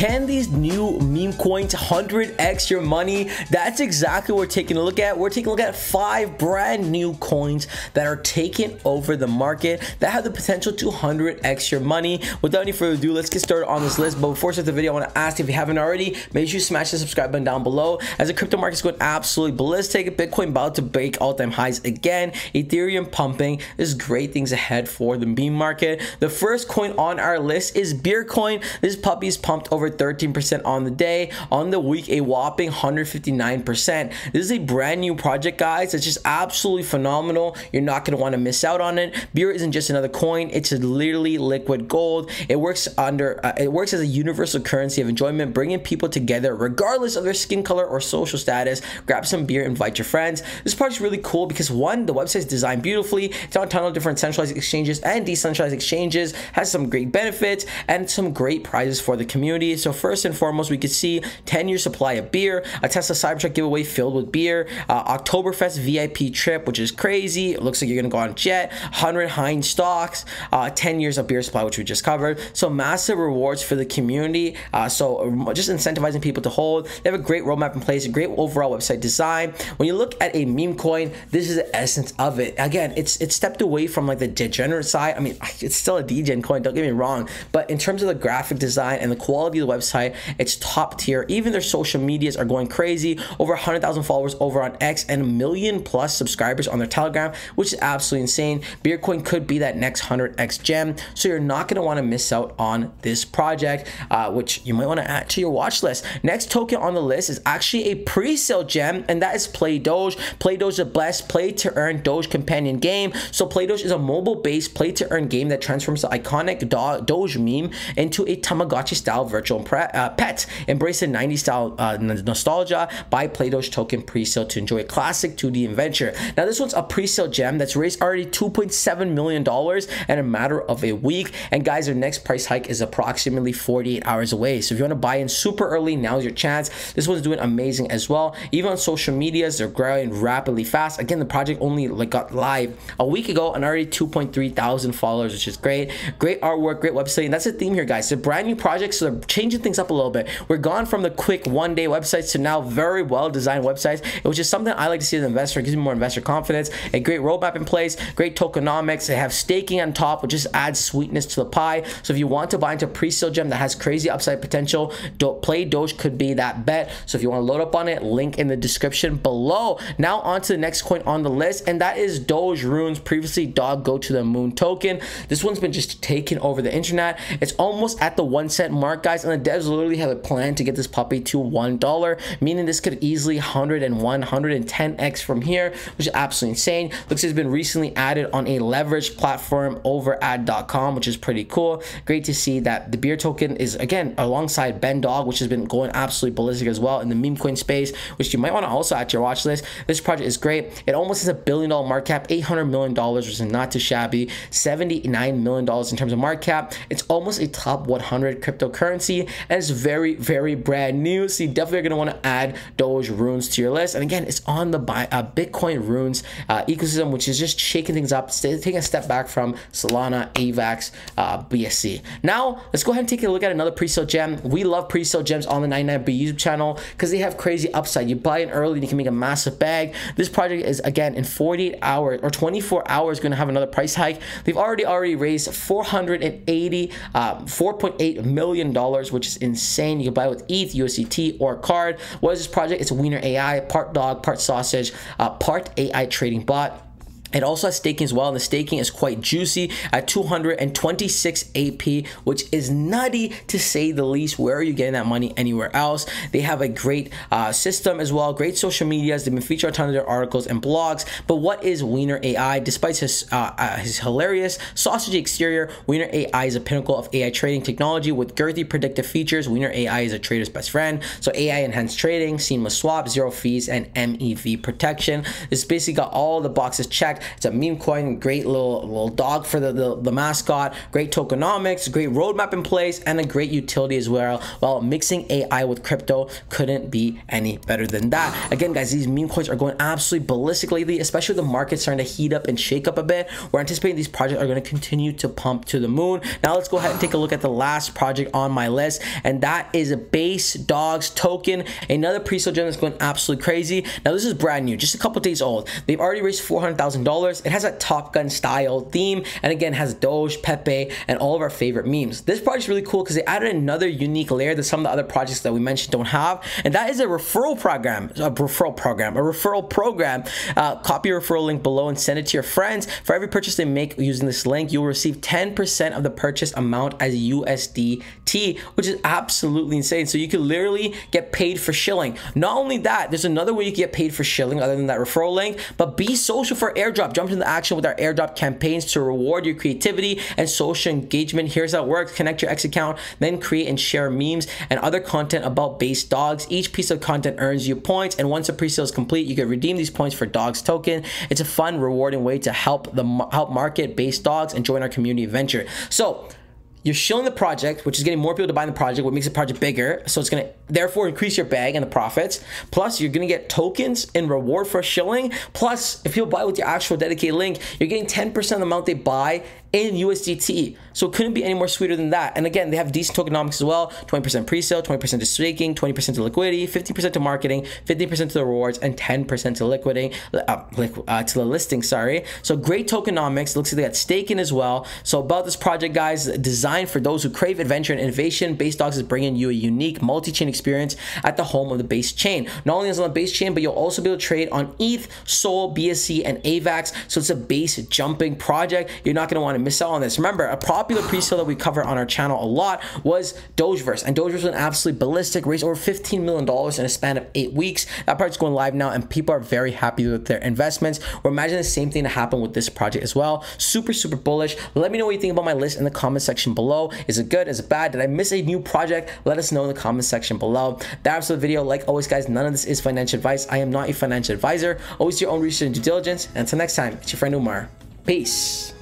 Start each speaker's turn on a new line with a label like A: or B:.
A: Can these new meme coins 100x your money? That's exactly what we're taking a look at. We're taking a look at 5 brand new coins that are taking over the market that have the potential to 100x your money. Without any further ado, let's get started on this list. But before I start the video, I want to ask, if you haven't already, make sure you smash the subscribe button down below, as the crypto market is going absolutely ballistic. Bitcoin about to break all-time highs again. Ethereum pumping. There's great things ahead for the meme market. The first coin on our list is beer coin. This puppy is pumped over 13% on the day. On the week, a whopping 159%. This is a brand new project, guys. It's just absolutely phenomenal. You're not going to want to miss out on it. Beer isn't just another coin. It's literally liquid gold. It works as a universal currency of enjoyment, bringing people together regardless of their skin color or social status. Grab some beer, invite your friends. This project is really cool because, one, the website is designed beautifully. It's on a ton of different centralized exchanges and decentralized exchanges, has some great benefits and some great prizes for the community. So first and foremost, we could see 10-year supply of beer, a Tesla Cybertruck giveaway filled with beer, Oktoberfest VIP trip, which is crazy. It looks like you're gonna go on a jet, 100 Heinz stocks, 10 years of beer supply, which we just covered. So massive rewards for the community. So just incentivizing people to hold. They have a great roadmap in place, a great overall website design. When you look at a meme coin, this is the essence of it. Again, it's stepped away from like the degenerate side. I mean, it's still a degen coin, don't get me wrong, but in terms of the graphic design and the quality of the website, it's top tier. Even their social medias are going crazy. Over 100,000 followers over on X and 1 million plus subscribers on their Telegram, which is absolutely insane. Beercoin could be that next 100x gem, so you're not going to want to miss out on this project, which you might want to add to your watch list. Next token on the list is actually a pre-sale gem, and that is Play Doge. Play Doge is the best play to earn Doge companion game. So Play Doge is a mobile-based play to earn game that transforms the iconic Doge meme into a Tamagotchi style virtual pet. Embrace the 90s style nostalgia. Buy Play Doge token pre-sale to enjoy a classic 2D adventure. Now this one's a pre-sale gem that's raised already $2.7 million in a matter of a week, and guys, their next price hike is approximately 48 hours away. So if you want to buy in super early, now's your chance. This one's doing amazing as well. Even on social medias, they're growing rapidly fast. Again, the project only got live a week ago and already 2.3 thousand followers, which is great. Great artwork, great website, and that's the theme here, guys. It's a brand new project, so they're changing things up a little bit. We're gone from the quick one-day websites to now very well-designed websites, which is something I like to see as an investor. It gives me more investor confidence. A great roadmap in place, great tokenomics. They have staking on top, which just adds sweetness to the pie. So if you want to buy into a pre-sale gem that has crazy upside potential, Play Doge could be that bet. So if you want to load up on it, link in the description below. Now on to the next coin on the list, and that is Doge Runes, previously Dog Go to the Moon token. This one's been just taken over the internet. It's almost at the 1 cent mark, guys, and the devs literally have a plan to get this puppy to $1, meaning this could easily 101, 110x from here, which is absolutely insane. Looks like it's been recently added on a leveraged platform over at .com, which is pretty cool. Great to see that the beer token is, again, alongside Ben Dog, which has been going absolutely ballistic as well in the meme coin space, which you might want to also add to your watch list. This project is great. It almost has $1 billion market cap, $800 million, which is not too shabby. $79 million in terms of market cap. It's almost a top 100 cryptocurrency, and it's very, very brand new. So you definitely are going to want to add Doge Runes to your list. And again, it's on the Bitcoin Runes ecosystem, which is just shaking things up, taking a step back from Solana, AVAX, BSC. Now, let's go ahead and take a look at another pre-sale gem. We love pre-sale gems on the 99B YouTube channel because they have crazy upside. You buy it early and you can make a massive bag. This project is, again, in 48 hours or 24 hours going to have another price hike. They've already raised $4.8 million, which is insane. You can buy with ETH, USDT, or card. What is this project? It's Wiener AI, part dog, part sausage, part AI trading bot. It also has staking as well, and the staking is quite juicy at 226 AP, which is nutty to say the least. Where are you getting that money anywhere else? They have a great system as well, great social medias. They've been featured on a ton of their articles and blogs. But what is Wiener AI? Despite his hilarious sausage exterior, Wiener AI is a pinnacle of AI trading technology with girthy predictive features. Wiener AI is a trader's best friend. So AI enhanced trading, seamless swap, zero fees, and MEV protection. This basically got all the boxes checked. It's a meme coin, great little dog for the mascot, great tokenomics, great roadmap in place, and a great utility as well. While mixing AI with crypto couldn't be any better than that. Again, guys, these meme coins are going absolutely ballistic lately, especially with the market starting to heat up and shake up a bit. We're anticipating these projects are going to continue to pump to the moon. Now let's go ahead and take a look at the last project on my list, and that is a base dogs token, another pre-sale gem that's going absolutely crazy. Now this is brand new, just a couple days old. They've already raised $400,000. It has a Top Gun style theme, and again has Doge, Pepe, and all of our favorite memes. This project is really cool because they added another unique layer that some of the other projects that we mentioned don't have, and that is a referral program. Copy your referral link below and send it to your friends. For every purchase they make using this link, you'll receive 10% of the purchase amount as USDT, which is absolutely insane. So you can literally get paid for shilling. Not only that, there's another way you can get paid for shilling other than that referral link, but be social for airdrop. Jump into action with our airdrop campaigns to reward your creativity and social engagement. Here's how it works. Connect your X account, then create and share memes and other content about base dogs. Each piece of content earns you points, and once a pre-sale is complete, you can redeem these points for dogs token. It's a fun, rewarding way to help market base dogs and join our community venture. So you're shilling the project, which is getting more people to buy the project, what makes the project bigger. So it's going to therefore increase your bag and the profits. Plus, you're going to get tokens in reward for shilling. Plus, if people buy with your actual dedicated link, you're getting 10% of the amount they buy in USDT. So it couldn't be any more sweeter than that. And again, they have decent tokenomics as well. 20% pre-sale, 20% to staking, 20% to liquidity, 50% to marketing, 50% to the rewards, and 10% to to the listing, sorry. So great tokenomics. Looks like they got staking as well. So about this project, guys, designed for those who crave adventure and innovation, Base Dogs is bringing you a unique multi-chain experience at the home of the base chain. Not only is it on the base chain, but you'll also be able to trade on ETH, Sol, BSC, and AVAX. So it's a base jumping project. You're not going to want to miss out on this. Remember, a popular pre-sale that we cover on our channel a lot was Dogeverse, and Dogeverse went absolutely ballistic, raised over $15 million in a span of 8 weeks. That project's going live now, and people are very happy with their investments. We're imagining the same thing to happen with this project as well. Super bullish. Let me know what you think about my list in the comment section below. Is it good? Is it bad? Did I miss a new project? Let us know in the comment section below. That's the video. Like always, guys, none of this is financial advice. I am not a financial advisor. Always do your own research and due diligence. And until next time, it's your friend Umar. Peace.